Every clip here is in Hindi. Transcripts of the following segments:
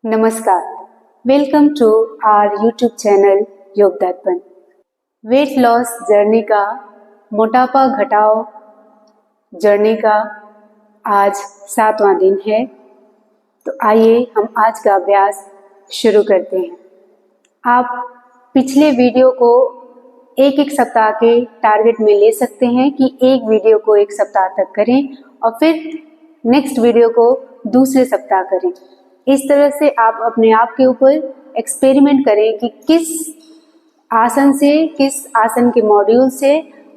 नमस्कार, welcome to our YouTube channel Yog Darpan. Weight loss journey का, मोटापा घटाओ जर्नी का आज 7वां दिन है। तो आइए हम आज का अभ्यास शुरू करते हैं। आप पिछले वीडियो को एक एक सप्ताह के टारगेट में ले सकते हैं कि एक वीडियो को एक सप्ताह तक करें और फिर नेक्स्ट वीडियो को दूसरे सप्ताह करें। इस तरह से आप अपने आप के ऊपर एक्सपेरिमेंट करें कि किस आसन के मॉड्यूल से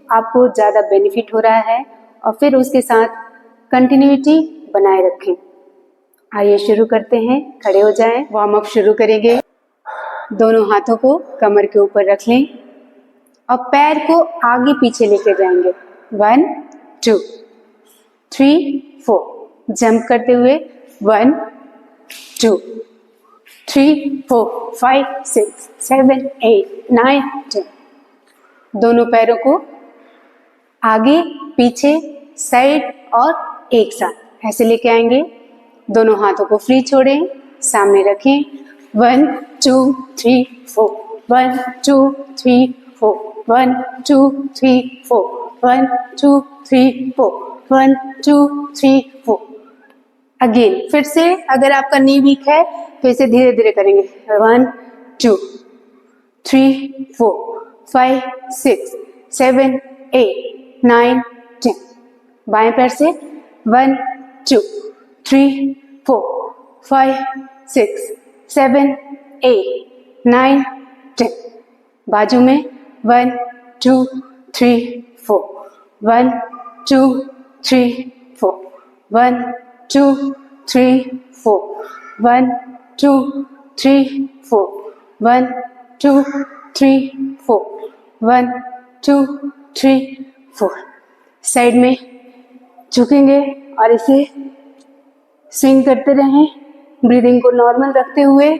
आपको ज़्यादा बेनिफिट हो रहा है और फिर उसके साथ कंटिन्यूटी बनाए रखें। आइए शुरू करते हैं। खड़े हो जाएं, वार्म अप शुरू करेंगे। दोनों हाथों को कमर के ऊपर रख लें और पैर को आगे पीछे लेके जाएंगे। 1 2 3 4 जंप करते हुए 1 2 3 4 5 6 7 8 9 10। दोनों पैरों को आगे पीछे साइड और एक साथ ऐसे लेके आएंगे। दोनों हाथों को फ्री छोड़ें, सामने रखें। 1 2 3 4 1 2 3 4 1 2 3 4 1 2 3 4 1 2 3 4। अगेन फिर से, अगर आपका नी वीक है तो इसे धीरे धीरे करेंगे। 1 2 3 4 5 6 7 8 9 10। बाएं पैर से 1 2 3 4 5 6 7 8 9 10। बाजू में 1 2 3 4 1 2 3 4 1 2 3 4 1 2 3 4 1 2 3 4 1 2 3 4। साइड में झुकेंगे और इसे स्विंग करते रहें, ब्रीदिंग को नॉर्मल रखते हुए।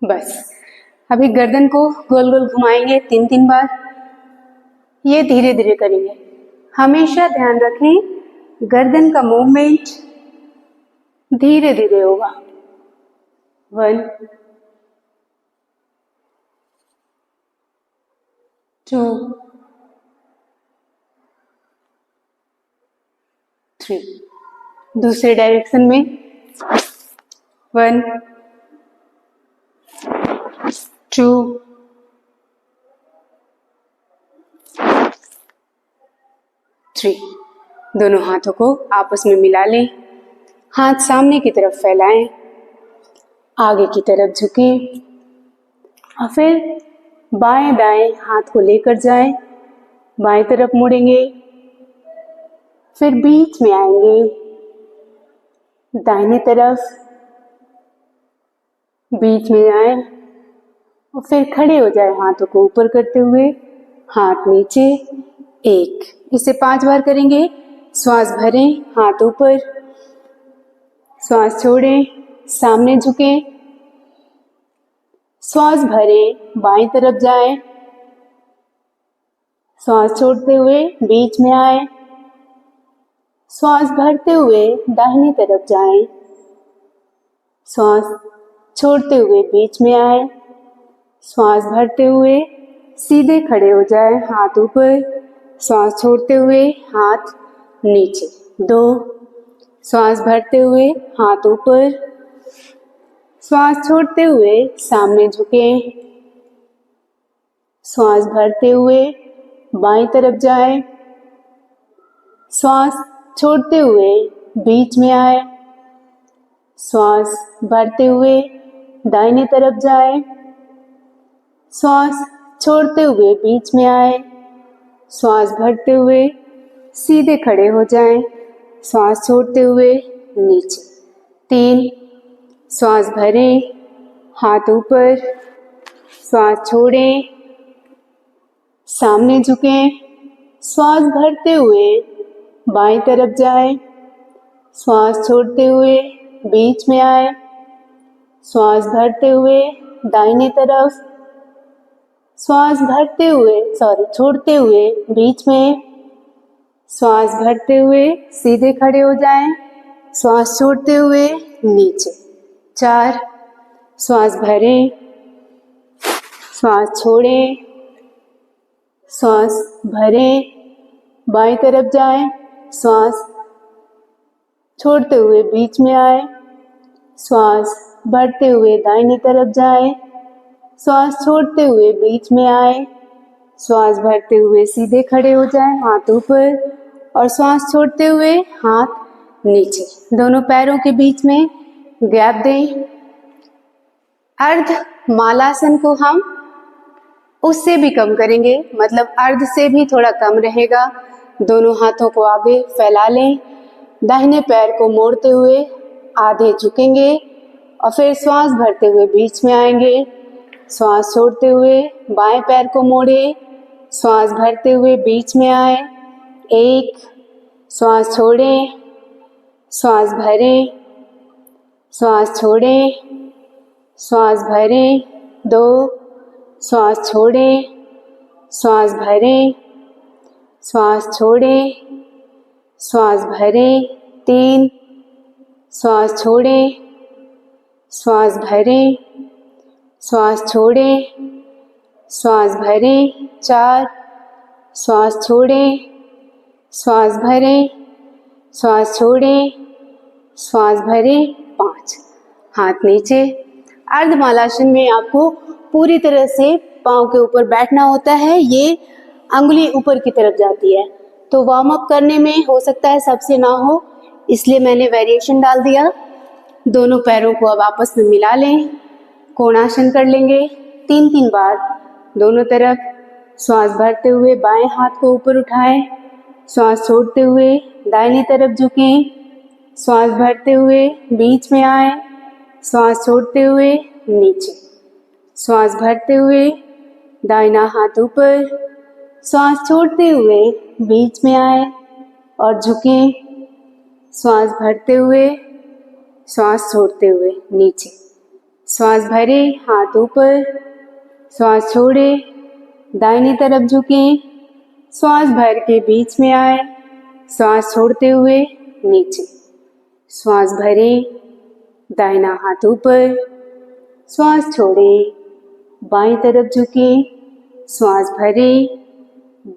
बस अभी गर्दन को गोल गोल घुमाएंगे 3-3 बार। ये धीरे धीरे करेंगे। हमेशा ध्यान रखें गर्दन का मूवमेंट धीरे धीरे होगा। 1 2 3। दूसरे डायरेक्शन में 1 2 3। दोनों हाथों को आपस में मिला लें, हाथ सामने की तरफ फैलाएं, आगे की तरफ झुकें और फिर बाएं दाएं हाथ को लेकर जाएं, बाएं तरफ मुड़ेंगे, फिर बीच में आएंगे, दाहिने तरफ बीच में आए और फिर खड़े हो जाए हाथों को ऊपर करते हुए, हाथ नीचे। 1, इसे 5 बार करेंगे। श्वास भरें, हाथ ऊपर, श्वास छोड़ें, सामने झुकें, श्वास भरें, बाएं तरफ जाएं, श्वास छोड़ते हुए बीच में आए, श्वास भरते हुए दाहिनी तरफ जाएं, श्वास छोड़ते हुए बीच में आए, श्वास भरते हुए सीधे खड़े हो जाए, हाथ ऊपर, श्वास छोड़ते हुए हाथ नीचे। 2, श्वास भरते हुए हाथ ऊपर, श्वास छोड़ते हुए सामने झुकें, श्वास भरते हुए बाएं तरफ जाए, श्वास छोड़ते हुए बीच में आए, श्वास भरते हुए दाहिने तरफ जाए, श्वास छोड़ते हुए बीच में आए, श्वास भरते हुए सीधे खड़े हो जाएं, श्वास छोड़ते हुए नीचे। 3, श्वास भरें, हाथ ऊपर, श्वास छोड़ें, सामने झुकें, श्वास भरते हुए बाएं तरफ जाएं, श्वास छोड़ते हुए बीच में आए, श्वास भरते हुए दाहिने तरफ, श्वास भरते हुए छोड़ते हुए बीच में, श्वास भरते हुए सीधे खड़े हो जाएं, श्वास छोड़ते हुए नीचे। 4, श्वास भरें, श्वास छोड़ें, श्वास भरें, बाएं तरफ जाएं, श्वास छोड़ते हुए बीच में आए, श्वास भरते हुए दाहिनी तरफ जाएं, श्वास छोड़ते हुए बीच में आए, श्वास भरते हुए सीधे खड़े हो जाएं, हाथ ऊपर, और श्वास छोड़ते हुए हाथ नीचे। दोनों पैरों के बीच में गैप दें। अर्ध मालासन को हम उससे भी कम करेंगे, मतलब अर्ध से भी थोड़ा कम रहेगा। दोनों हाथों को आगे फैला लें, दाहिने पैर को मोड़ते हुए आधे झुकेंगे और फिर श्वास भरते हुए बीच में आएंगे, श्वास छोड़ते हुए बाएं पैर को मोड़े, श्वास भरते हुए बीच में आए, 1, श्वास छोड़ें, श्वास भरें, श्वास छोड़ें, श्वास भरें, 2, श्वास छोड़ें, श्वास भरें, श्वास छोड़ें, श्वास भरें, 3, श्वास छोड़ें, श्वास भरें, श्वास छोड़ें, श्वास भरें, 4, श्वास छोड़ें, श्वास भरें, श्वास छोड़ें, श्वास भरें, 5। हाथ नीचे। अर्धमालासन में आपको पूरी तरह से पाँव के ऊपर बैठना होता है, ये अंगुली ऊपर की तरफ जाती है। तो वार्म अप करने में हो सकता है सबसे ना हो, इसलिए मैंने वेरिएशन डाल दिया। दोनों पैरों को अब आपस में मिला लें, कोणासन कर लेंगे 3-3 बार दोनों तरफ। श्वास भरते हुए बाएं हाथ को ऊपर उठाएं, श्वास छोड़ते हुए दाहिनी तरफ झुकें, श्वास भरते हुए बीच में आए, श्वास छोड़ते हुए नीचे, श्वास भरते हुए दाहिना हाथ ऊपर, श्वास छोड़ते हुए बीच में आए और झुकें, श्वास भरते हुए, श्वास छोड़ते हुए नीचे, श्वास भरे, हाथ ऊपर, श्वास छोड़े, दाहिनी तरफ झुकें, श्वास भर के बीच में आए, श्वास छोड़ते हुए नीचे, श्वास भरे, दाहिना हाथ ऊपर, श्वास छोड़े, बाईं तरफ झुकें, श्वास भरे,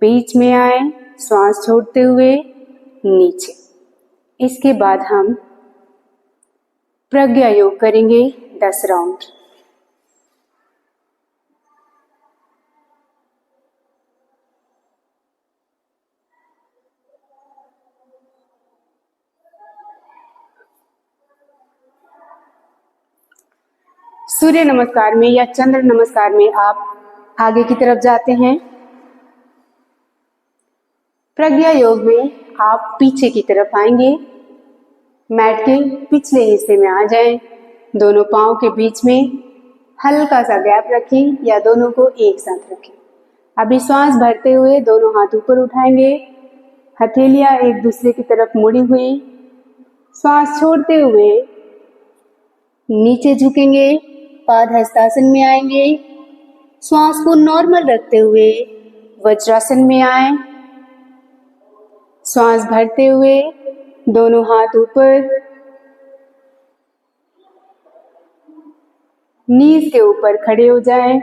बीच में आए, श्वास छोड़ते हुए नीचे। इसके बाद हम प्रज्ञा योग करेंगे 10 राउंड। सूर्य नमस्कार में या चंद्र नमस्कार में आप आगे की तरफ जाते हैं। प्रज्ञा योग में आप पीछे की तरफ आएंगे, मैट के पिछले हिस्से में आ जाएं, दोनों पांव के बीच में हल्का सा गैप रखें या दोनों को एक साथ रखें। अभी श्वास भरते हुए दोनों हाथ ऊपर उठाएंगे, हथेलियां एक दूसरे की तरफ मुड़ी हुई, श्वास छोड़ते हुए नीचे झुकेंगे, पाद हस्तासन में आएंगे, श्वास को नॉर्मल रखते हुए वज्रासन में आए, श्वास भरते हुए दोनों हाथ ऊपर, नीज के ऊपर खड़े हो जाएं,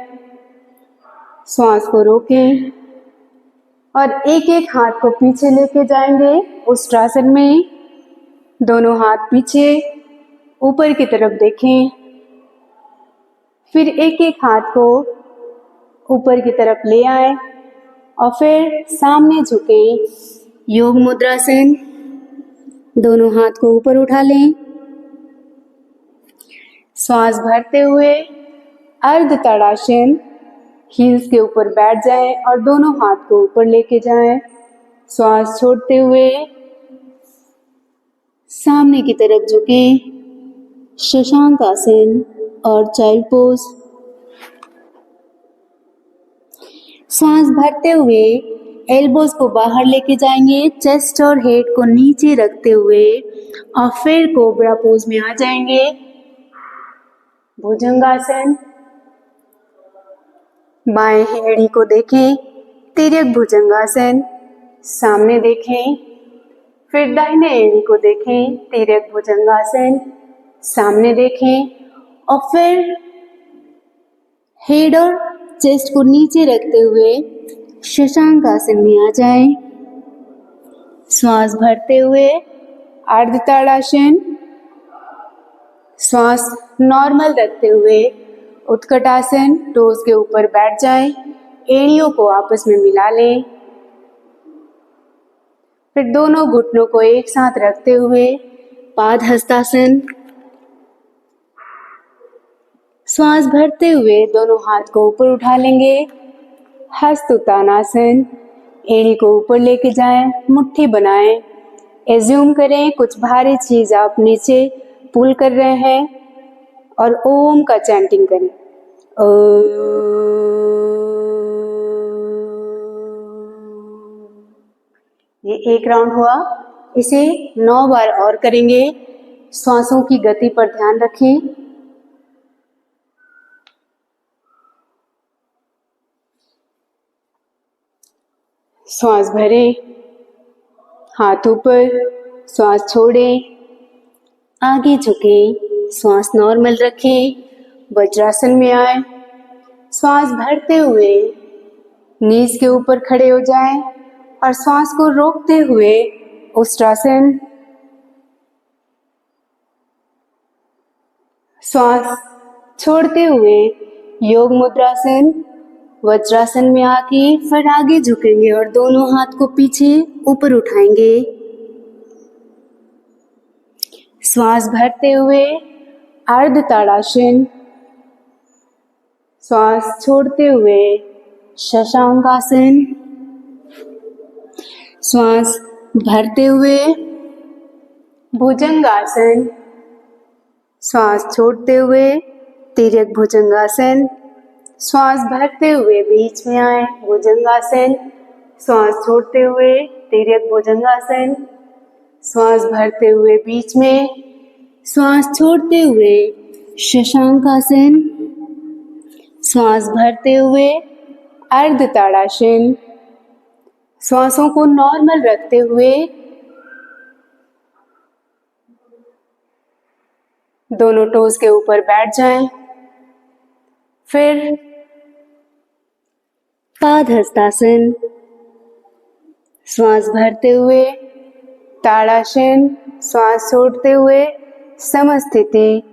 श्वास को रोकें और एक एक हाथ को पीछे लेके जाएंगे उष्ट्रासन में। दोनों हाथ पीछे ऊपर की तरफ देखें, फिर एक एक हाथ को ऊपर की तरफ ले आए और फिर सामने झुकें, योग मुद्रासन। दोनों हाथ को ऊपर उठा लें, श्वास भरते हुए अर्ध ताड़ासन, हील्स के ऊपर बैठ जाएं और दोनों हाथ को ऊपर लेके जाएं, श्वास छोड़ते हुए सामने की तरफ झुकें, शशांक आसन और चाइल्ड पोज। श्वास भरते हुए एल्बोज को बाहर लेके जाएंगे, चेस्ट और हेड को नीचे रखते हुए और फिर कोबरा पोज में आ जाएंगे। भुजंगासन। बाएं एड़ी को देखें, तिर्यक भुजंगासन, सामने देखें। फिर दाहिने एड़ी को देखें, तिर्यक भुजंगासन, सामने देखें। और फिर हेड और चेस्ट को नीचे रखते हुए शशांक आसन में आ जाएं। श्वास भरते हुए अर्ध ताड़ासन, श्वास नॉर्मल रखते हुए उत्कट आसन, टोज के ऊपर बैठ जाएं, एड़ियों को आपस में मिला लें। फिर दोनों घुटनों को एक साथ रखते हुए पाद हस्तासन, श्वास भरते हुए दोनों हाथ को ऊपर उठा लेंगे। हस्त उत्तानासन, एड़ी को ऊपर लेके जाएं, मुट्ठी बनाएं। एज्यूम करें कुछ भारी चीज आप नीचे पुल कर रहे हैं और ओम का चैंटिंग करें। ये एक राउंड हुआ। इसे 9 बार और करेंगे। श्वासों की गति पर ध्यान रखें। श्वास भरें, हाथ ऊपर, श्वास छोड़ें, आगे झुकें, श्वास नॉर्मल रखें, वज्रासन में आए। श्वास भरते हुए नीज के ऊपर खड़े हो जाएं और श्वास को रोकते हुए उष्ट्रासन। श्वास छोड़ते हुए योग मुद्रासन, वज्रासन में आके फिर आगे झुकेंगे और दोनों हाथ को पीछे ऊपर उठाएंगे। श्वास भरते हुए अर्ध ताड़ासन, श्वास छोड़ते हुए शशांक आसन, श्वास भरते हुए भुजंगासन, श्वास छोड़ते हुए तिर्यक भुजंगासन, श्वास भरते हुए बीच में आए भुजंगासन, श्वास छोड़ते हुए तिर्यक भुजंगासन, श्वास भरते हुए बीच में, श्वास छोड़ते हुए शशांक आसन, श्वास भरते हुए अर्ध ताड़ासन। श्वासों को नॉर्मल रखते हुए दोनों टोज के ऊपर बैठ जाएं। फिर पाद हस्तासन, श्वास भरते हुए ताड़ासन, श्वास छोड़ते हुए समस्थिति।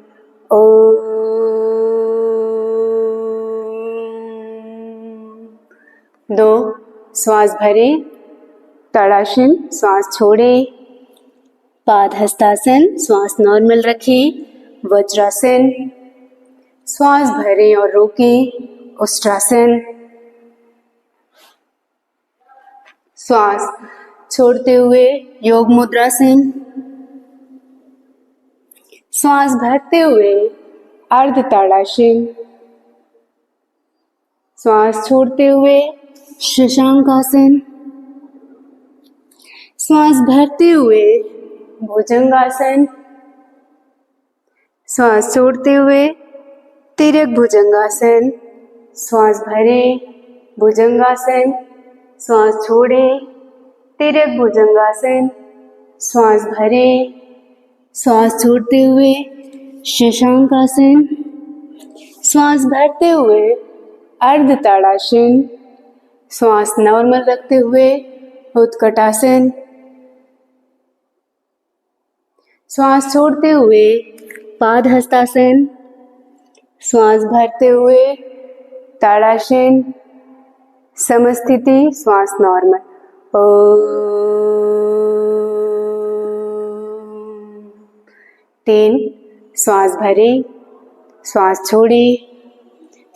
ओम। 2 श्वास भरें, ताड़ासन, श्वास छोड़ें, पाद हस्तासन, श्वास नॉर्मल रखें, वज्रासन, श्वास भरें और रोकें, उष्ट्रासन, श्वास छोड़ते हुए योग मुद्रासन, श्वास भरते हुए अर्ध ताड़ासन, श्वास छोड़ते हुए शशांक आसन, श्वास भरते हुए भुजंगासन, श्वास छोड़ते हुए तिर्यक भुजंगासन, श्वास भरें, भुजंगासन, श्वास छोड़ें, तिर्यक भुजंगासन, श्वास भरें, श्वास छोड़ते हुए शशांक आसन, श्वास भरते हुए अर्ध ताड़ासन, श्वास नॉर्मल रखते हुए उत्कटासन, श्वास छोड़ते हुए पाद हस्तासन, श्वास भरते हुए ताड़ासन, समस्थिति, श्वास नॉर्मल। ओम। 3 श्वास भरें, श्वास छोड़ें,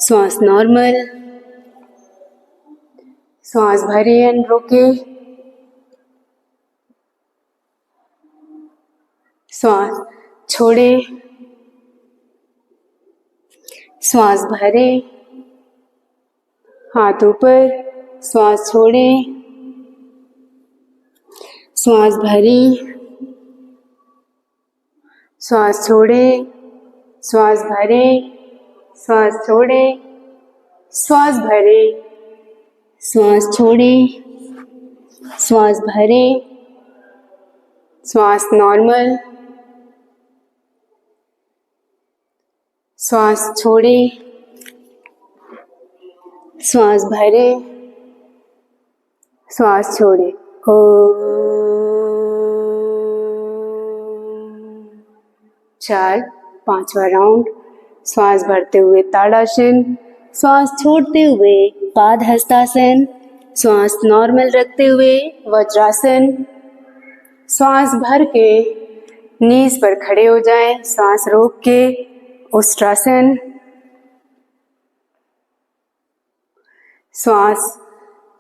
श्वास नॉर्मल, श्वास भरें एंड रोकें, श्वास छोड़ें, श्वास भरें, हाथ ऊपर, श्वास छोड़ें, श्वास भरें, श्वास छोड़ें, श्वास भरें, श्वास छोड़े, श्वास भरे, श्वास छोड़े, श्वास भरे, श्वास नॉर्मल, श्वास छोड़े, श्वास भरे, श्वास छोड़े। चार, पांचवा राउंड। श्वास भरते हुए ताड़ासन, श्वास छोड़ते हुए पादहस्तासन, श्वास नॉर्मल रखते हुए वज्रासन। श्वास भर के नीज पर खड़े हो जाएं, श्वास रोक के उष्ट्रासन। श्वास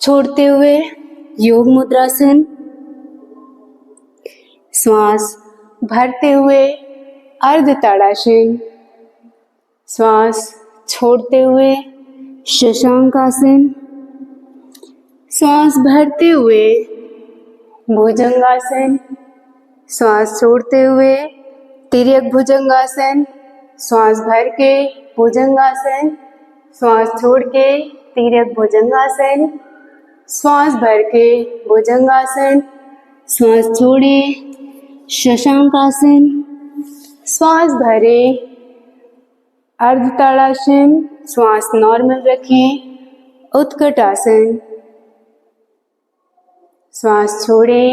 छोड़ते हुए योग मुद्रासन, श्वास भरते हुए अर्ध ताड़ासन, श्वास छोड़ते हुए शशांकासन, श्वास भरते हुए भुजंगासन, श्वास छोड़ते हुए तिर्यक भुजंगासन, श्वास भर के भुजंगासन, श्वास छोड़ के तिर्यक भुजंगासन, श्वास भर के भुजंगासन, श्वास छोड़े शशांकासन, श्वास भरे अर्ध ताड़ासन, श्वास नॉर्मल रखें उत्कटासन, श्वास छोड़े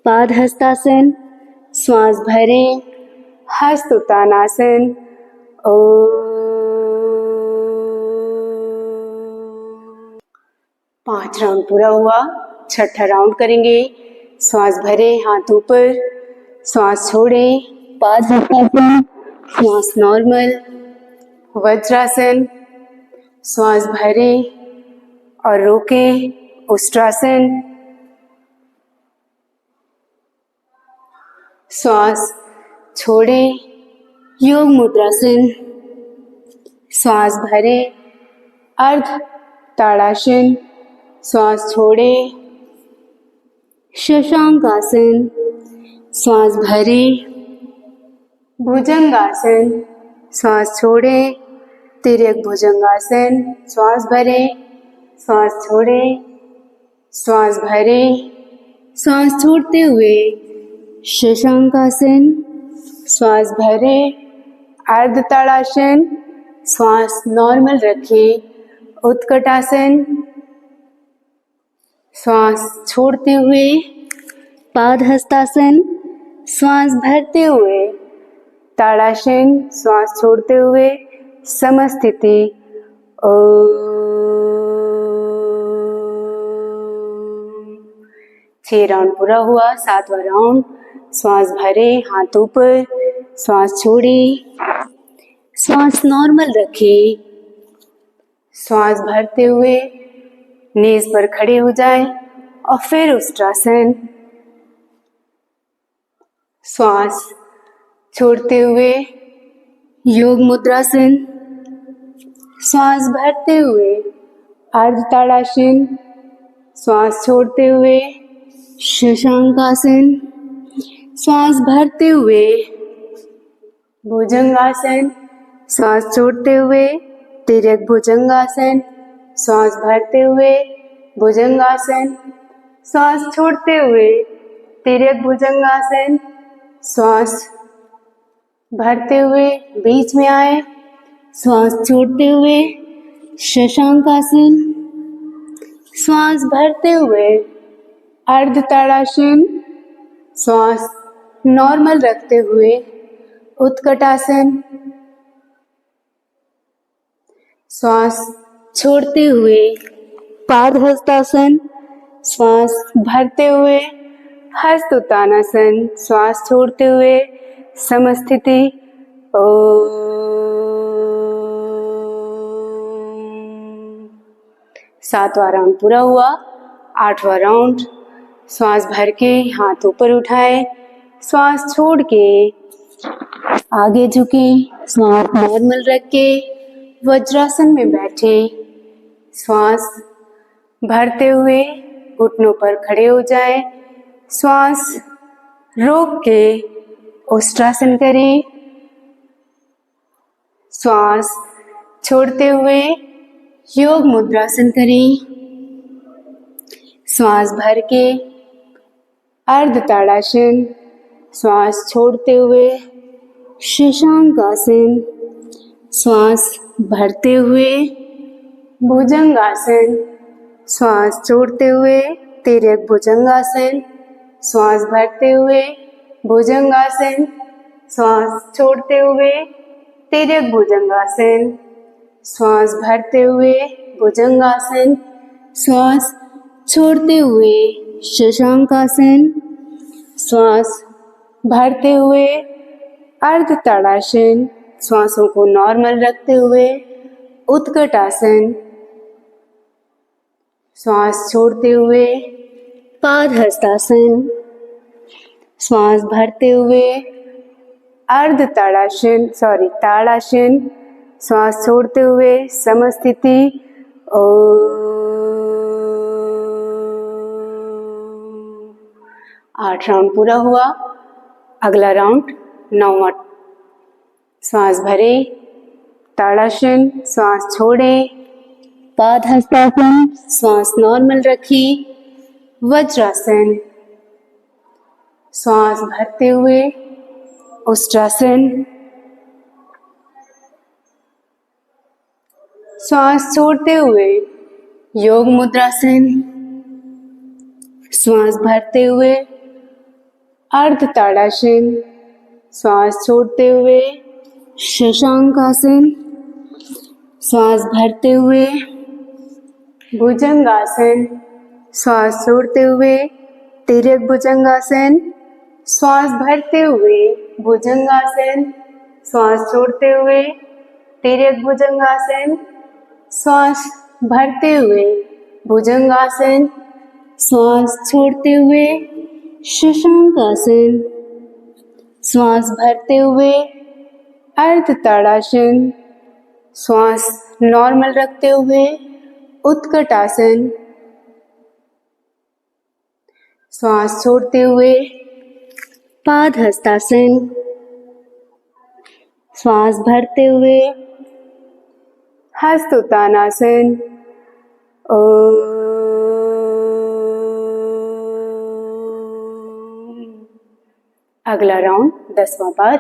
पादहस्तासन, श्वास भरे हस्त उत्तानासन। पांच राउंड पूरा हुआ, छठा राउंड करेंगे। श्वास भरे हाथ ऊपर, श्वास छोड़े पादहस्तासन, श्वास नॉर्मल वज्रासन, श्वास भरे और रोके उष्ट्रासन। श्वास छोड़े योग मुद्रासन, श्वास भरे अर्ध ताड़ासन, श्वास छोड़े शशांकासन, श्वास भरे भुजंगासन, श्वास छोड़े तिर्यक भुजंगासन, श्वास भरे, श्वास छोड़े, श्वास भरे, श्वास छोड़ते हुए शशांकासन, श्वास भरे अर्ध ताड़ासन, श्वास नॉर्मल रखें उत्कटासन, श्वास छोड़ते हुए पादहस्तासन, श्वास भरते हुए ताड़ासन, श्वास छोड़ते हुए समस्थिति। छह राउंड पूरा हुआ, सातवां राउंड। श्वास भरे हाथ ऊपर, श्वास छोड़े, श्वास नॉर्मल रखें, श्वास भरते हुए नीज पर खड़े हो जाएं और फिर उष्ट्रासन। श्वास छोड़ते हुए योग मुद्रासन, श्वास भरते हुए अर्ध ताड़ासन, श्वास छोड़ते हुए शशांकासन, श्वास भरते हुए भुजंगासन, श्वास छोड़ते हुए तिर्यक भुजंगासन, श्वास भरते हुए भुजंगासन, श्वास छोड़ते हुए तिर्यक भुजंगासन, श्वास भरते हुए बीच में आए, श्वास छोड़ते हुए शशांकासन, श्वास भरते हुए अर्ध ताड़ासन, श्वास नॉर्मल रखते हुए उत्कटासन, श्वास छोड़ते हुए पादहस्तासन, श्वास भरते हुए हस्त उत्तानासन, श्वास छोड़ते हुए समस्थिति। सातवां राउंड पूरा हुआ, आठवां राउंड। श्वास भर के हाथ ऊपर उठाए, श्वास छोड़ के आगे झुके, श्वास नॉर्मल रख के वज्रासन में बैठे। श्वास भरते हुए घुटनों पर खड़े हो जाए, श्वास रोक के उष्ट्रासन करें। श्वास छोड़ते हुए योग मुद्रासन करें। श्वास भर के अर्ध ताड़ासन, श्वास छोड़ते हुए शशांकासन, श्वास भरते हुए भुजंगासन, श्वास छोड़ते हुए तिर्यक भुजंगासन, श्वास भरते हुए भुजंगासन, श्वास छोड़ते हुए तिर्यक भुजंगासन, श्वास भरते हुए भुजंगासन, श्वास छोड़ते हुए शशांकासन, श्वास भरते हुए अर्ध ताड़ासन, श्वासों को नॉर्मल रखते हुए उत्कटासन, श्वास छोड़ते हुए पादहस्तासन, श्वास भरते हुए अर्ध ताड़ासन ताड़ासन, श्वास छोड़ते हुए समस्थिति। ओम। 8 राउंड पूरा हुआ। अगला राउंड 9वां। श्वास भरे, ताड़ासन, श्वास छोड़े, पादहस्तासन, श्वास नॉर्मल रखी, वज्रासन, श्वास भरते हुए उष्ट्रासन, श्वास छोड़ते हुए योग मुद्रासन, श्वास भरते हुए अर्ध ताड़ासन, श्वास छोड़ते हुए शशांकासन, श्वास भरते हुए भुजंगासन, श्वास छोड़ते हुए तिर्यक भुजंगासन, श्वास भरते हुए भुजंगासन, श्वास छोड़ते हुए तिर्यक भुजंगासन, श्वास भरते हुए भुजंगासन, श्वास छोड़ते हुए शशांकासन, श्वास भरते हुए अर्ध ताड़ासन, श्वास नॉर्मल रखते हुए उत्कटासन, श्वास छोड़ते हुए पादहस्तासन, श्वास भरते हुए हस्तोत्तानासन। ओम। अगला राउंड 10वां बार,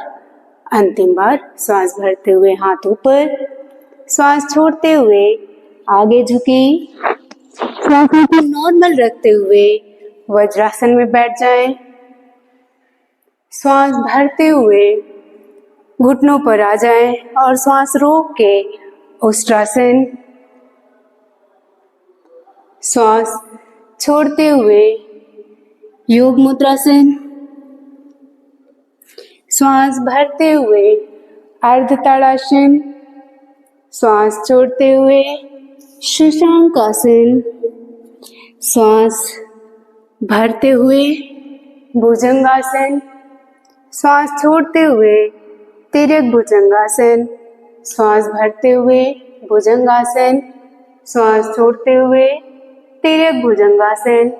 अंतिम बार। श्वास भरते हुए हाथ ऊपर, श्वास छोड़ते हुए आगे झुके, श्वासों को नॉर्मल रखते हुए वज्रासन में बैठ जाएं। श्वास भरते हुए घुटनों पर आ जाएं और श्वास रोक के उष्ट्रासन, श्वास छोड़ते हुए योग मुद्रासन, श्वास भरते हुए अर्ध ताड़ासन, श्वास छोड़ते हुए शशांकासन, श्वास भरते हुए भुजंगासन, श्वास छोड़ते हुए तिर्यक भुजंगासन, श्वास भरते हुए भुजंगासन, श्वास छोड़ते हुए तिर्यक भुजंगासन,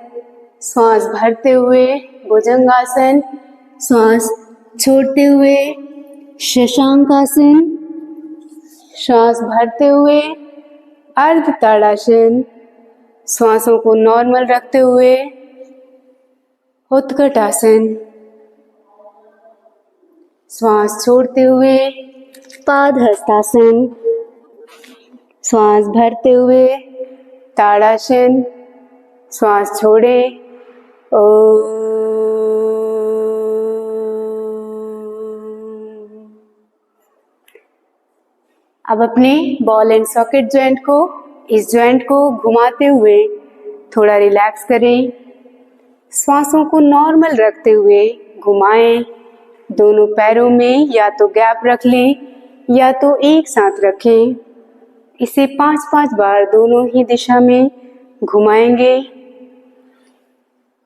श्वास भरते हुए भुजंगासन, श्वास छोड़ते हुए शशांकासन, श्वास भरते हुए अर्ध ताड़ासन, श्वासों को नॉर्मल रखते हुए उत्कटासन, श्वास छोड़ते हुए पादहस्तासन, श्वास भरते हुए ताड़ासन, श्वास छोड़े। ओम। अब अपने बॉल एंड सॉकेट जॉइंट को, इस जॉइंट को घुमाते हुए थोड़ा रिलैक्स करें। श्वासों को नॉर्मल रखते हुए घुमाएं। दोनों पैरों में या तो गैप रख लें या तो एक साथ रखें। इसे 5-5 बार दोनों ही दिशा में घुमाएंगे।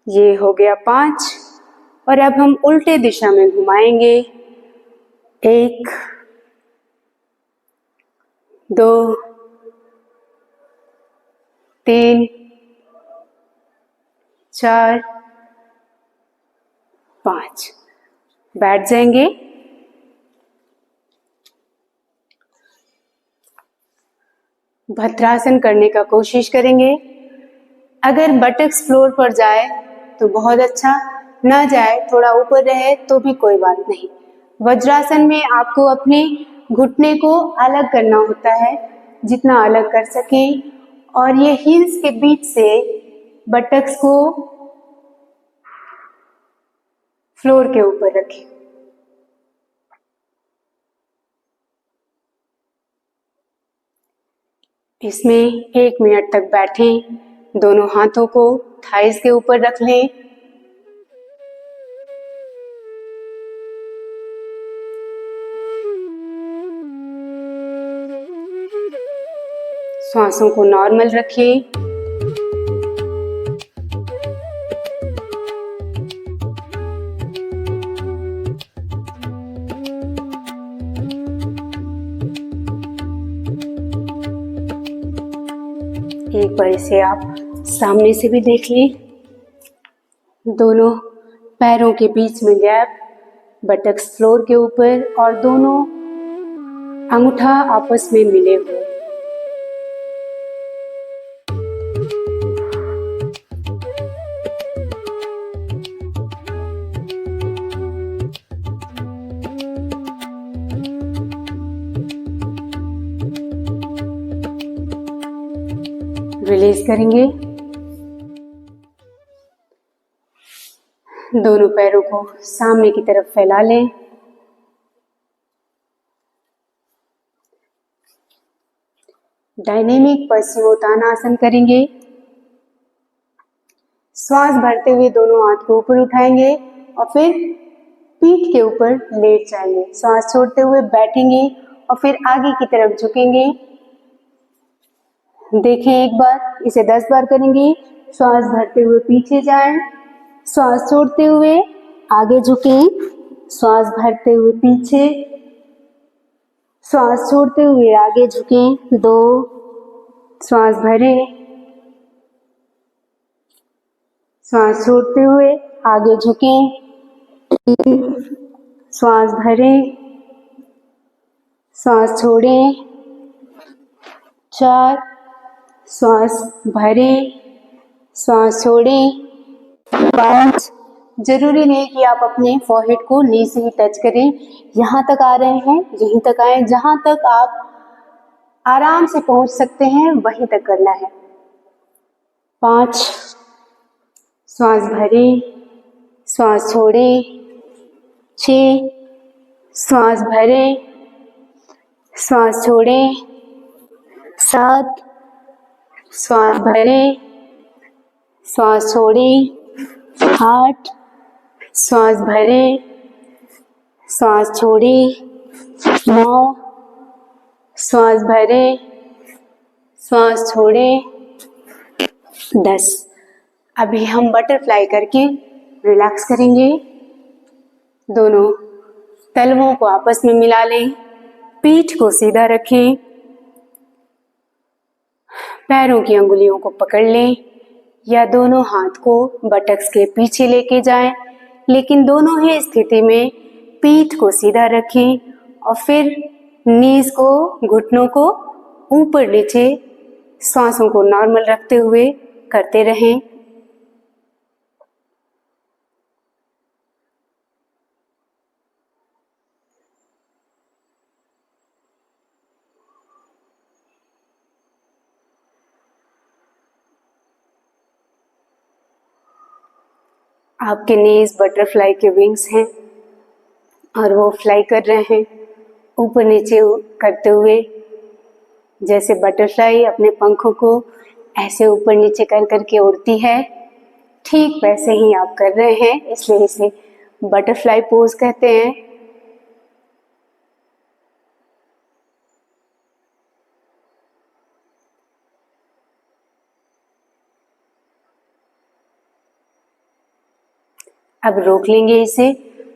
ये हो गया 5 और अब हम उल्टे दिशा में घुमाएंगे। 1 2 3 4 5। बैठ जाएंगे। भद्रासन करने का कोशिश करेंगे। अगर बटक्स फ्लोर पर जाए तो बहुत अच्छा, ना जाए थोड़ा ऊपर रहे तो भी कोई बात नहीं। वज्रासन में आपको अपने घुटने को अलग करना होता है, जितना अलग कर सके, और ये हील्स के बीच से बटक्स को फ्लोर के ऊपर रखें। इसमें 1 मिनट तक बैठें। दोनों हाथों को थाइस के ऊपर रख लें। श्वासों को नॉर्मल रखें। एक बार इसे आप सामने से भी देख लें। दोनों पैरों के बीच में गैप, बटक्स फ्लोर के ऊपर और दोनों अंगूठा आपस में मिले हुए। रिलीज करेंगे। दोनों पैरों को सामने की तरफ फैला लें। डायनेमिक पश्चिमोत्तानासन करेंगे। श्वास भरते हुए दोनों हाथ को ऊपर उठाएंगे और फिर पीठ के ऊपर लेट जाएंगे। श्वास छोड़ते हुए बैठेंगे और फिर आगे की तरफ झुकेंगे। देखें एक बार, इसे 10 बार करेंगे। श्वास भरते हुए पीछे जाएं, श्वास छोड़ते हुए आगे झुकें, श्वास भरते हुए पीछे, श्वास छोड़ते हुए आगे झुकें। 2, श्वास भरें, श्वास छोड़ते हुए आगे झुकें। 3, श्वास भरें, श्वास छोड़ें। 4, श्वास भरें, श्वास छोड़ें। 5, जरूरी नहीं कि आप अपने फॉरहेड को नी से ही टच करें। यहाँ तक आ रहे हैं, यहीं तक आए, जहाँ तक आप आराम से पहुँच सकते हैं वहीं तक करना है। 5, श्वास भरें, श्वास छोड़ें। 6, श्वास भरें, श्वास छोड़ें। 7, श्वास भरें, श्वास छोड़ें। 8, श्वास भरें, श्वास छोड़ें। 9, श्वास भरें, श्वास छोड़ें। 10। अभी हम बटरफ्लाई करके रिलैक्स करेंगे। दोनों तलवों को आपस में मिला लें, पीठ को सीधा रखें, पैरों की अंगुलियों को पकड़ लें या दोनों हाथ को बटक्स के पीछे लेके जाएं, लेकिन दोनों ही स्थिति में पीठ को सीधा रखें और फिर नीज को, घुटनों को ऊपर नीचे श्वासों को नॉर्मल रखते हुए करते रहें। आपके नीज बटरफ्लाई के विंग्स हैं और वो फ्लाई कर रहे हैं ऊपर नीचे करते हुए। जैसे बटरफ्लाई अपने पंखों को ऐसे ऊपर नीचे कर करके उड़ती है, ठीक वैसे ही आप कर रहे हैं, इसलिए इसे बटरफ्लाई पोज कहते हैं। अब रोक लेंगे इसे,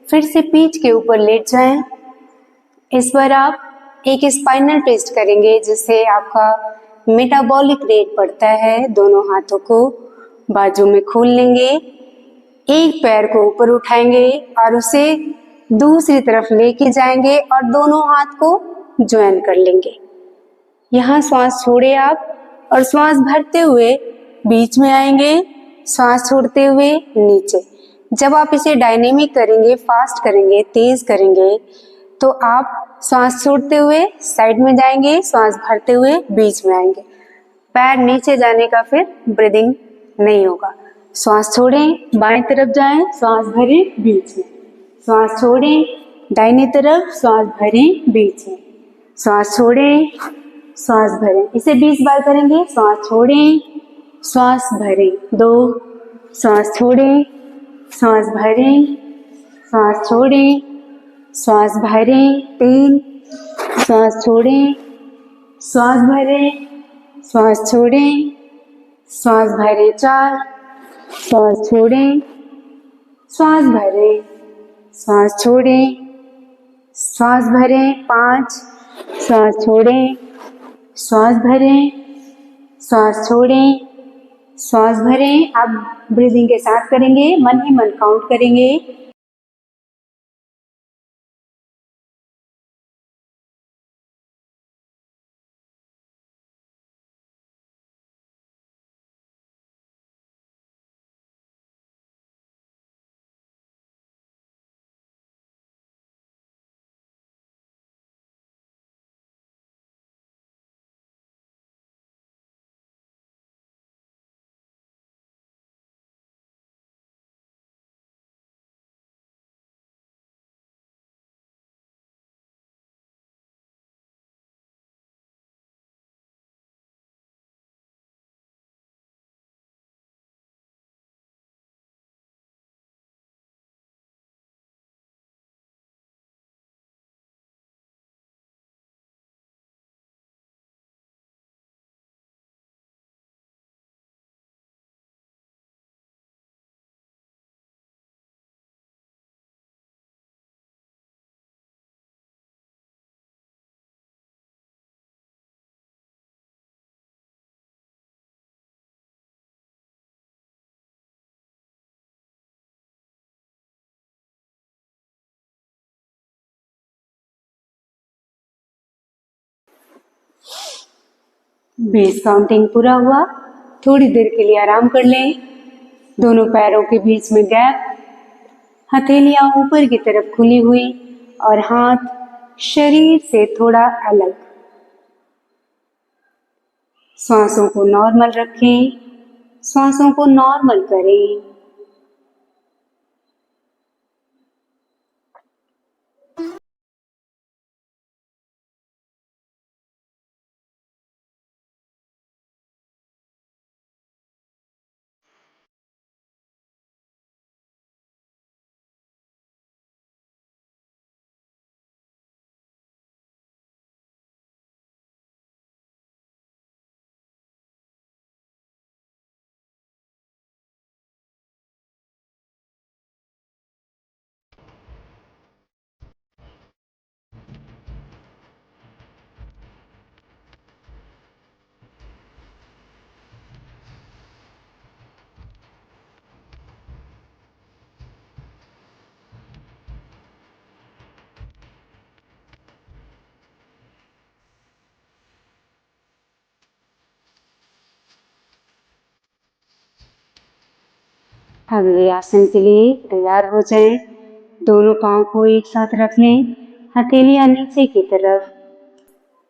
फिर से पीठ के ऊपर लेट जाएं। इस बार आप एक स्पाइनल ट्विस्ट करेंगे जिससे आपका मेटाबॉलिक रेट बढ़ता है। दोनों हाथों को बाजू में खोल लेंगे, एक पैर को ऊपर उठाएंगे और उसे दूसरी तरफ लेके जाएंगे और दोनों हाथ को ज्वाइन कर लेंगे। यहाँ श्वास छोड़े आप और श्वास भरते हुए बीच में आएंगे, श्वास छोड़ते हुए नीचे। जब आप इसे डायनेमिक करेंगे, फास्ट करेंगे, तेज करेंगे, तो आप श्वास छोड़ते हुए साइड में जाएंगे, श्वास भरते हुए बीच में आएंगे। पैर नीचे जाने का फिर ब्रीदिंग नहीं होगा। श्वास छोड़ें, बाएं तरफ जाएं, श्वास भरें बीच में, श्वास छोड़ें, दाहिनी तरफ, श्वास भरें बीच में, श्वास छोड़ें, श्वास भरें। इसे 20 बार करेंगे। श्वास छोड़ें, श्वास भरें, 2, श्वास छोड़ें, श्वास भरें, श्वास छोड़ें, श्वास भरें, 3, श्वास छोड़ें, श्वास भरें, श्वास छोड़ें, श्वास भरें, 4, श्वास छोड़ें, श्वास भरें, श्वास छोड़ें, श्वास भरें, 5, श्वास छोड़ें, श्वास भरें, श्वास छोड़ें, श्वास भरें। अब ब्रीदिंग के साथ करेंगे, मन ही मन काउंट करेंगे। बेस काउंटिंग पूरा हुआ। थोड़ी देर के लिए आराम कर लें। दोनों पैरों के बीच में गैप, हथेलियां ऊपर की तरफ खुली हुई और हाथ शरीर से थोड़ा अलग। श्वासों को नॉर्मल रखें, श्वासों को नॉर्मल करें। अगले आसन के लिए तैयार हो जाएं। दोनों पांव को एक साथ रख लें, हथेलियां नीचे की तरफ,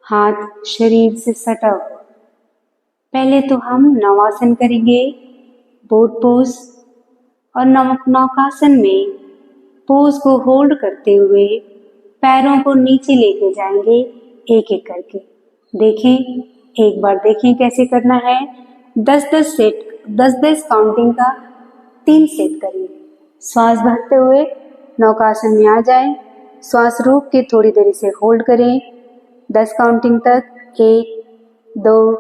हाथ शरीर से सटा हुआ। पहले तो हम नवासन करेंगे, बोट पोज। और नौकासन में पोज को होल्ड करते हुए पैरों को नीचे लेके जाएंगे एक एक करके। देखें, एक बार देखें कैसे करना है। 10-10 सेट, 10-10 काउंटिंग का 3 सेट करेंगे। श्वास भरते हुए नौकासन में आ जाएं। श्वास रोक के थोड़ी देर इसे होल्ड करें 10 काउंटिंग तक। 1, 2,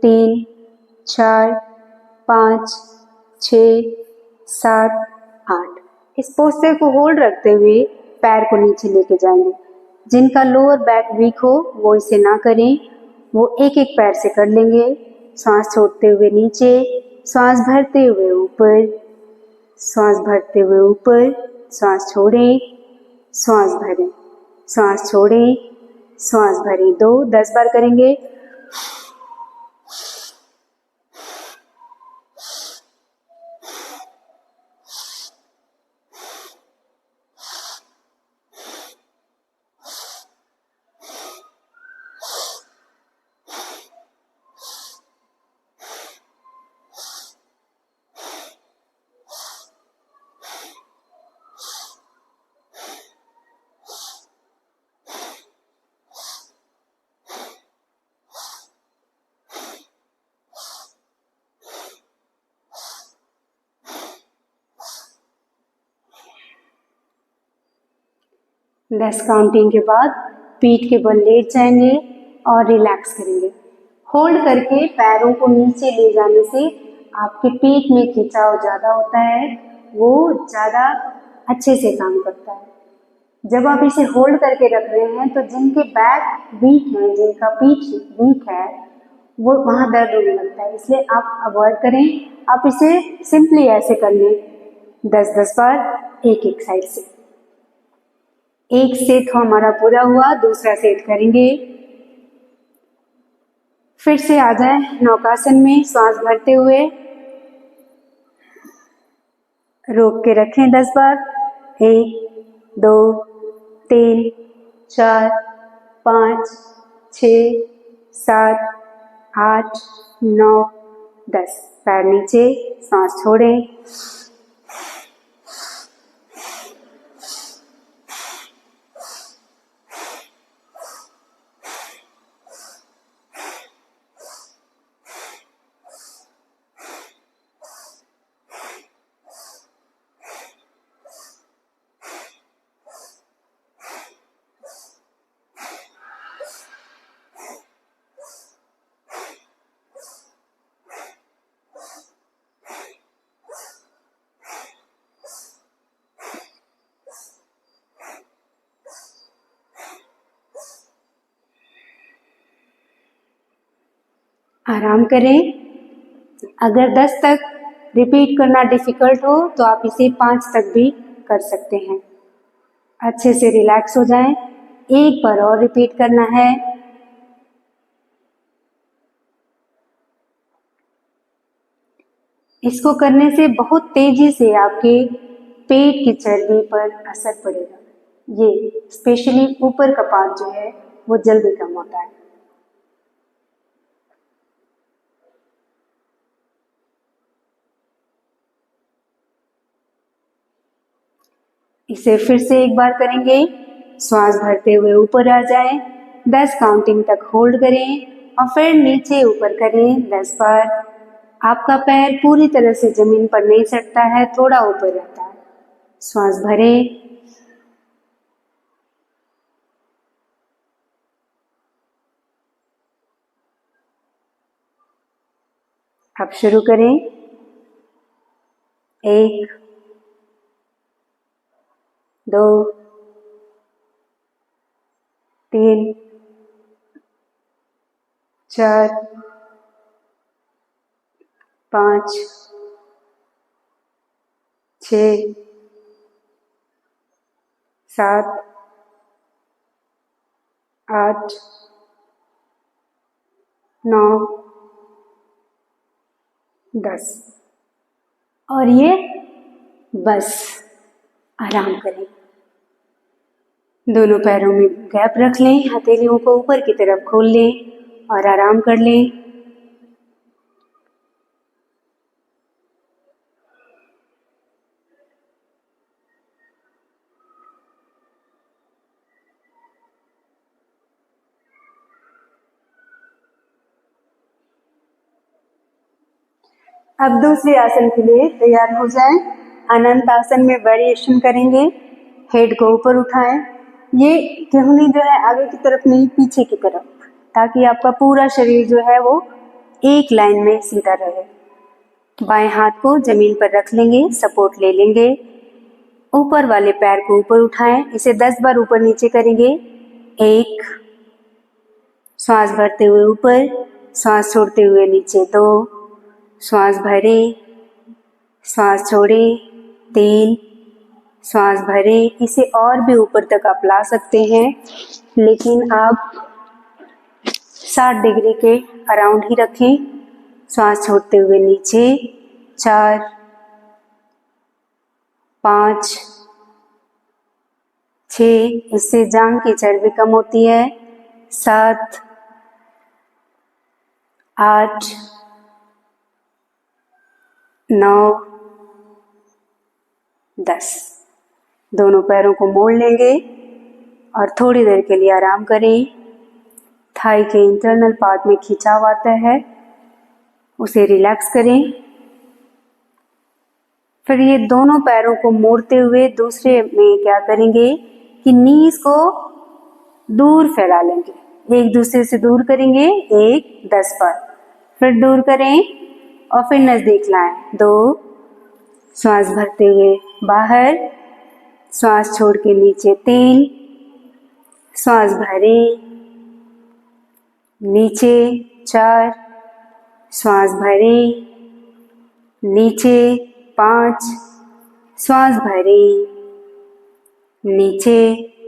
3, 4, 5, 6, 7, 8। इस पोस्चर को होल्ड रखते हुए पैर को नीचे लेके जाएंगे। जिनका लोअर बैक वीक हो वो इसे ना करें, वो एक एक पैर से कर लेंगे। सांस छोड़ते हुए नीचे, सांस भरते हुए ऊपर, सांस भरते हुए ऊपर, सांस छोड़ें, सांस भरें, सांस छोड़ें, सांस भरें। 10 बार करेंगे। 10 काउंटिंग के बाद पीठ के बल लेट जाएंगे और रिलैक्स करेंगे। होल्ड करके पैरों को नीचे ले जाने से आपके पीठ में खिंचाव ज़्यादा होता है, वो ज़्यादा अच्छे से काम करता है। जब आप इसे होल्ड करके रख रहे हैं तो जिनके बैक वीक है, जिनका पीठ वीक है, वो वहाँ दर्द होने लगता है, इसलिए आप अवॉइड करें। आप इसे सिंपली ऐसे कर लें 10-10 बार एक एक साइड से। एक सेट हमारा पूरा हुआ, दूसरा सेट करेंगे। फिर से आ जाए नौकासन में, सांस भरते हुए रोक के रखें 10 बार। 1 2 3 4 5 6 7 8 9 10। पैर नीचे, सांस छोड़ें। आराम करें। अगर 10 तक रिपीट करना डिफ़िकल्ट हो तो आप इसे 5 तक भी कर सकते हैं। अच्छे से रिलैक्स हो जाएं। एक बार और रिपीट करना है। इसको करने से बहुत तेजी से आपके पेट की चर्बी पर असर पड़ेगा। ये स्पेशली ऊपर का पार्ट जो है वो जल्दी कम होता है। इसे फिर से एक बार करेंगे। श्वास भरते हुए ऊपर आ जाएं, 10 काउंटिंग तक होल्ड करें और फिर नीचे ऊपर करें 10 बार। आपका पैर पूरी तरह से जमीन पर नहीं सटता है, थोड़ा ऊपर रहता है। श्वास भरें। अब शुरू करें। 1 2 3 4 5 6 7 8 9 10। और ये बस आराम करें। दोनों पैरों में गैप रख लें, हथेलियों को ऊपर की तरफ खोल लें और आराम कर लें। अब दूसरे आसन के लिए तैयार हो जाएं। अनंत आसन में वेरिएशन करेंगे। हेड को ऊपर उठाएं। ये केहूनी जो है आगे की तरफ नहीं, पीछे की तरफ, ताकि आपका पूरा शरीर जो है वो एक लाइन में सीधा रहे। बाएं हाथ को जमीन पर रख लेंगे, सपोर्ट ले लेंगे। ऊपर वाले पैर को ऊपर उठाएं। इसे 10 बार ऊपर नीचे करेंगे। 1, श्वास भरते हुए ऊपर, श्वास छोड़ते हुए नीचे 2, श्वास भरें, श्वास छोड़ें 3, श्वास भरें। इसे और भी ऊपर तक आप ला सकते हैं, लेकिन आप 60 डिग्री के अराउंड ही रखें। श्वास छोड़ते हुए नीचे 4, 5, 6, इससे जांघ की चर्बी कम होती है। 7, 8, 9, 10। दोनों पैरों को मोड़ लेंगे और थोड़ी देर के लिए आराम करें। थाई के इंटरनल पार्ट में खिंचाव आता है, उसे रिलैक्स करें। फिर ये दोनों पैरों को मोड़ते हुए दूसरे में क्या करेंगे कि नीज को दूर फैला लेंगे, एक दूसरे से दूर करेंगे। 1, 10 बार, फिर दूर करें और फिर नजदीक लाएं। 2, श्वास भरते हुए बाहर, श्वास छोड़ के नीचे 3, श्वास भरें नीचे 4, श्वास भरें नीचे 5, श्वास भरें नीचे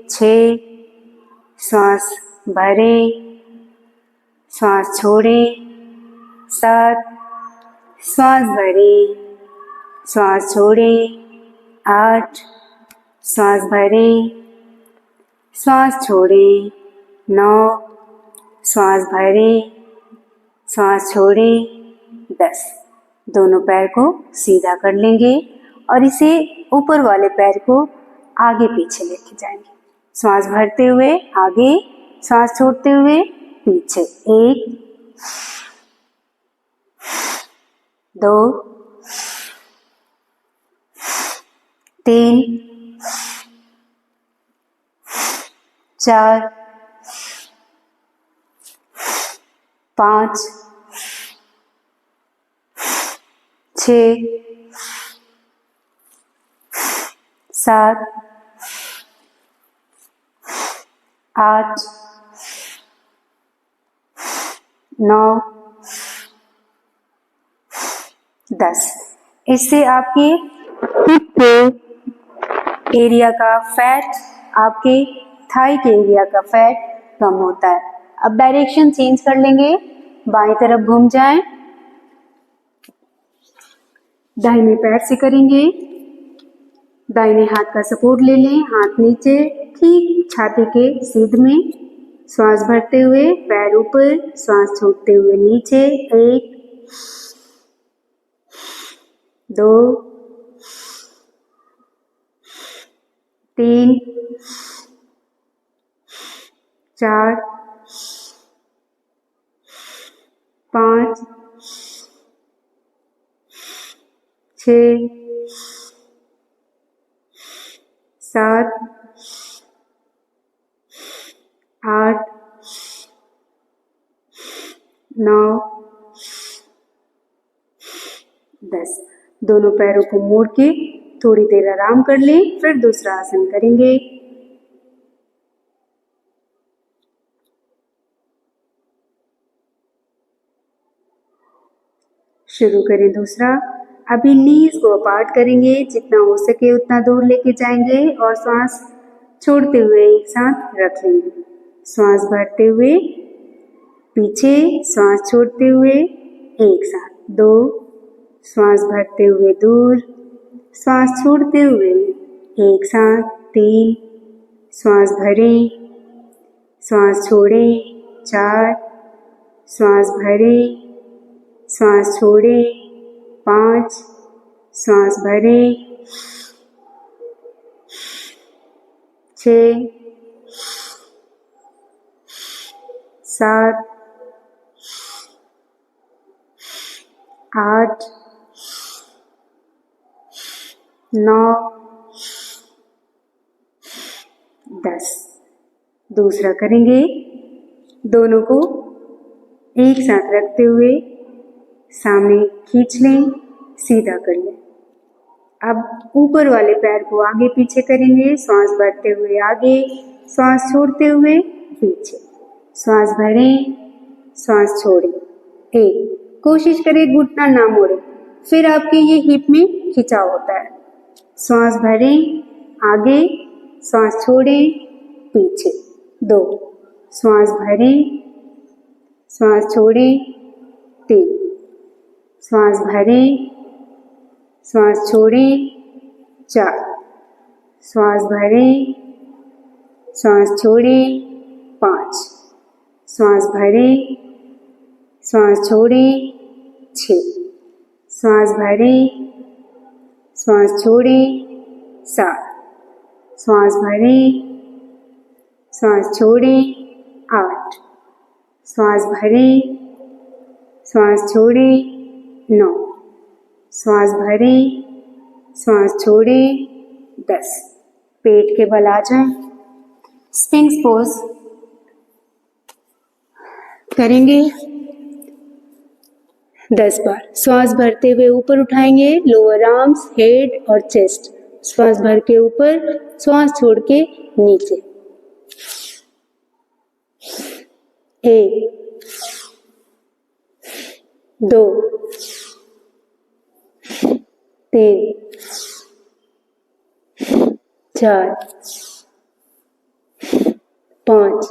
6, श्वास भरें, श्वास छोड़ें 7, श्वास भरें, श्वास छोड़ें 8, श्वास भरें, श्वास छोड़ें 9, श्वास भरें, श्वास छोड़ें 10। दोनों पैर को सीधा कर लेंगे और इसे ऊपर वाले पैर को आगे पीछे लेके जाएंगे। श्वास भरते हुए आगे, श्वास छोड़ते हुए पीछे। 1, 2, 3, 4, 5, 6, 7, 8, 9, 10। इससे आपके हिप के एरिया का फैट, आपके थाई के एरिया का फैट कम होता है। अब डायरेक्शन चेंज कर लेंगे, बाएं तरफ घूम जाएं, दाहिने पैर से करेंगे। दाहिने हाथ का सपोर्ट ले लें, हाथ नीचे ठीक छाती के सीध में। श्वास भरते हुए पैर ऊपर, श्वास छोड़ते हुए नीचे। 1, 2, 3, 4, 5, 6, 7, 8, 9, 10। दोनों पैरों को मोड़ के थोड़ी देर आराम कर लें, फिर दूसरा आसन करेंगे। शुरू करें दूसरा। अभी नीज को अपार्ट करेंगे, जितना हो सके उतना दूर लेके जाएंगे और श्वास छोड़ते हुए एक साथ रख लेंगे। श्वास भरते हुए पीछे, श्वास छोड़ते हुए एक साथ। 2, श्वास भरते हुए दूर, श्वास छोड़ते हुए एक साथ। 3, श्वास भरें, श्वास छोड़ें। 4, श्वास भरें, श्वास छोड़ें। 5, श्वास भरें। 6, 7, 8, 9, 10। दूसरा करेंगे। दोनों को एक साथ रखते हुए सामने खींच लें, सीधा कर लें। अब ऊपर वाले पैर को आगे पीछे करेंगे। श्वास भरते हुए आगे, श्वास छोड़ते हुए पीछे। श्वास भरें, श्वास छोड़ें। 1, कोशिश करें घुटना ना मोड़ें, फिर आपके ये हिप में खिंचाव होता है। श्वास भरें आगे, श्वास छोड़ें पीछे। 2, श्वास भरें, श्वास छोड़ी 3, श्वास भरी, श्वास छोड़ी 4, श्वास भरी, श्वास छोड़ी 5, श्वास भरी, श्वास छोड़ी 6, श्वास भरी, श्वास छोड़ी 7, श्वास भरी, श्वास छोड़ी 8, श्वास भरी, श्वास छोड़ी 9, श्वास भरी, श्वास छोड़ी 10। पेट के बल आ जाएं। स्फिंक्स पोज करेंगे 10 बार। श्वास भरते हुए ऊपर उठाएंगे लोअर आर्म्स, हेड और चेस्ट। श्वास भर के ऊपर, श्वास छोड़ के नीचे। 1, 2, 3, 4, 5,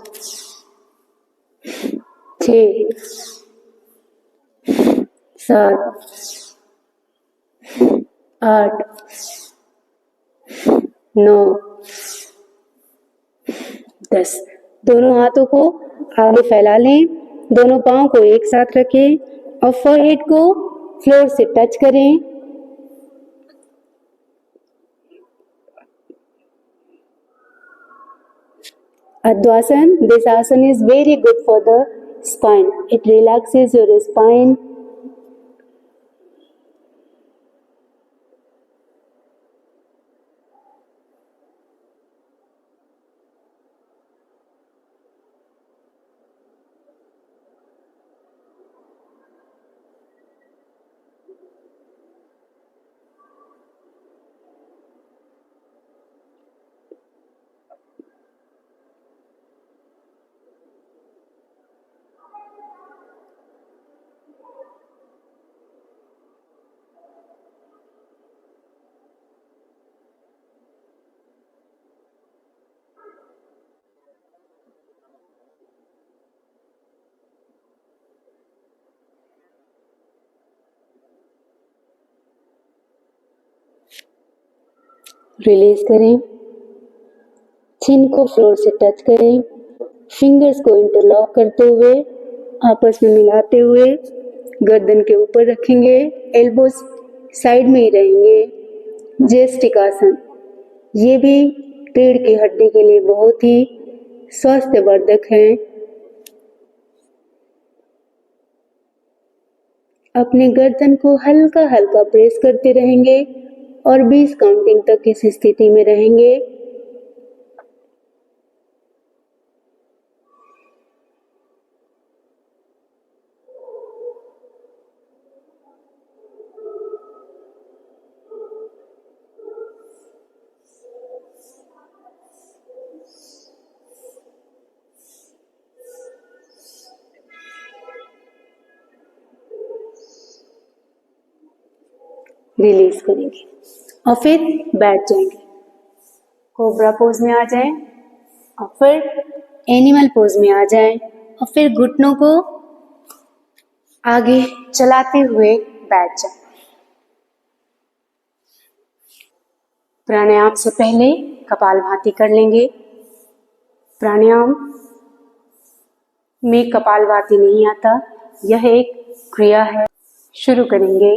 6, 7, 8, 9, 10। दोनों हाथों को आगे फैला लें, दोनों पांव को एक साथ रखें और फोरहेड को फ्लोर से टच करें। Advasan, this asana is very good for the spine. It relaxes your spine. Release करें, चिन को फ्लोर से टच करें, फिंगर्स को इंटरलॉक करते हुए आपस में मिलाते हुए गर्दन के ऊपर रखेंगे, एल्बोज साइड में ही रहेंगे। जेस्टिकासन, ये भी रीढ़ की हड्डी के लिए बहुत ही स्वास्थ्यवर्धक है। अपने गर्दन को हल्का हल्का प्रेस करते रहेंगे और 20 काउंटिंग तक इस स्थिति में रहेंगे। रिलीज करेंगे और फिर बैठ जाएंगे। कोबरा पोज में आ जाएं और फिर एनिमल पोज में आ जाएं और फिर घुटनों को आगे चलाते हुए बैठ जाएं। प्राणायाम से पहले कपालभाति कर लेंगे। प्राणायाम में कपालभाति नहीं आता, यह एक क्रिया है। शुरू करेंगे।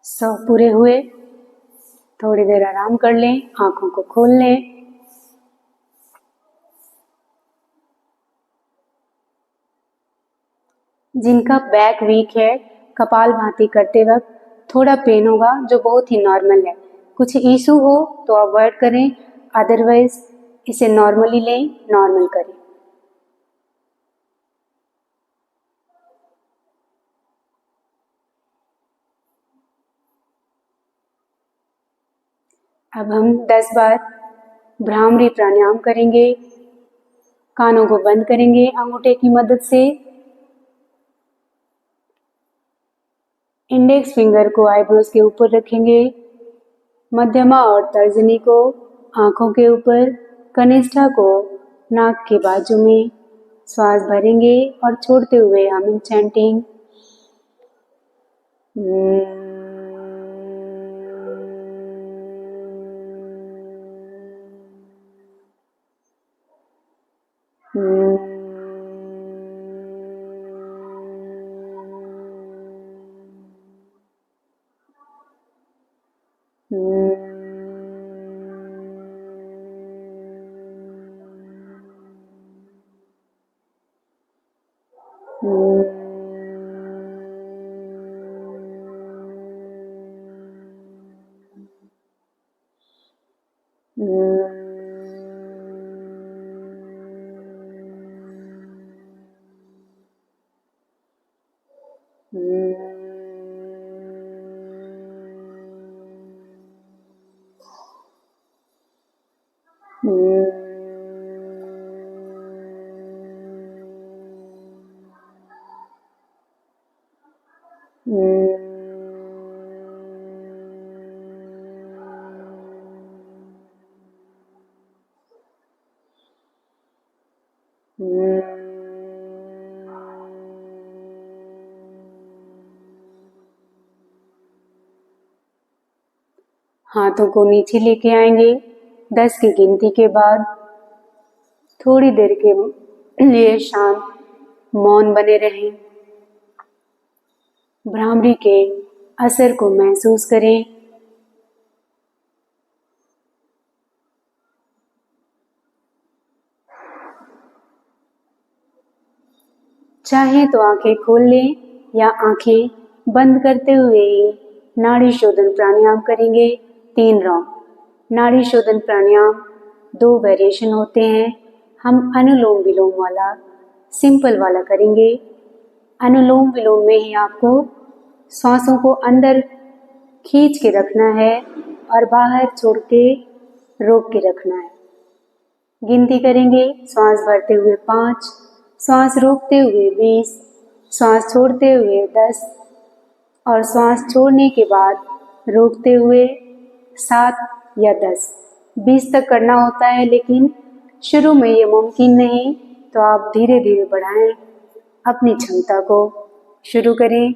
100 पूरे हुए। थोड़ी देर आराम कर लें, आंखों को खोल लें। जिनका बैक वीक है, कपालभाति करते वक्त थोड़ा पेन होगा, जो बहुत ही नॉर्मल है। कुछ इशू हो तो अवॉइड करें, अदरवाइज इसे नॉर्मली लें, नॉर्मल करें। अब हम 10 बार भ्रामरी प्राणायाम करेंगे। कानों को बंद करेंगे अंगूठे की मदद से। इंडेक्स फिंगर को आईब्रोज के ऊपर रखेंगे, मध्यमा और तर्जनी को आंखों के ऊपर, कनिष्ठा को नाक के बाजू में। श्वास भरेंगे और छोड़ते हुए हम चैंटिंग हाथों को नीचे लेके आएंगे। 10 की गिनती के बाद थोड़ी देर के लिए शांत मौन बने रहें। भ्रामरी के असर को महसूस करें। चाहे तो आंखें खोल लें या आंखें बंद करते हुए ही नाड़ी शोधन प्राणायाम करेंगे। 3 राउंड। नाड़ी शोधन प्राणायाम 2 वेरिएशन होते हैं। हम अनुलोम विलोम वाला सिंपल वाला करेंगे। अनुलोम विलोम में ही आपको सांसों को अंदर खींच के रखना है और बाहर छोड़ के रोक के रखना है। गिनती करेंगे। श्वास भरते हुए 5, श्वास रोकते हुए 20, श्वास छोड़ते हुए 10 और श्वास छोड़ने के बाद रोकते हुए 7 या 10। 20 तक करना होता है, लेकिन शुरू में ये मुमकिन नहीं, तो आप धीरे धीरे बढ़ाएं अपनी क्षमता को। शुरू करें।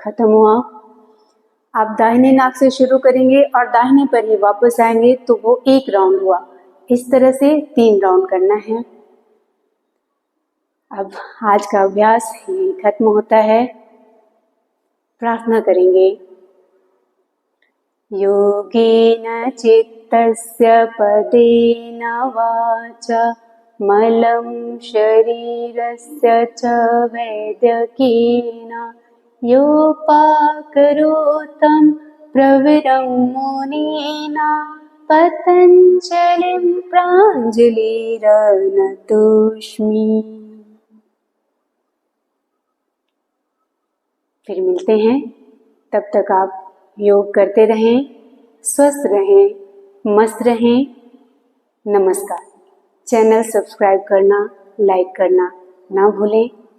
खत्म हुआ। आप दाहिने नाक से शुरू करेंगे और दाहिने पर ही वापस आएंगे तो वो 1 राउंड हुआ। इस तरह से 3 राउंड करना है। अब आज का अभ्यास यहीं खत्म होता है। प्रार्थना करेंगे। योगेन चित्तस्य पदेन वाचा मलं शरीरस्य च वैद्यकेन योपाकरोतं प्रवरं मुनेन पतञ्जलिं प्राञ्जलिरनतोऽस्मि। फिर मिलते हैं। तब तक आप योग करते रहें, स्वस्थ रहें, मस्त रहें। नमस्कार। चैनल सब्सक्राइब करना, लाइक करना ना भूलें।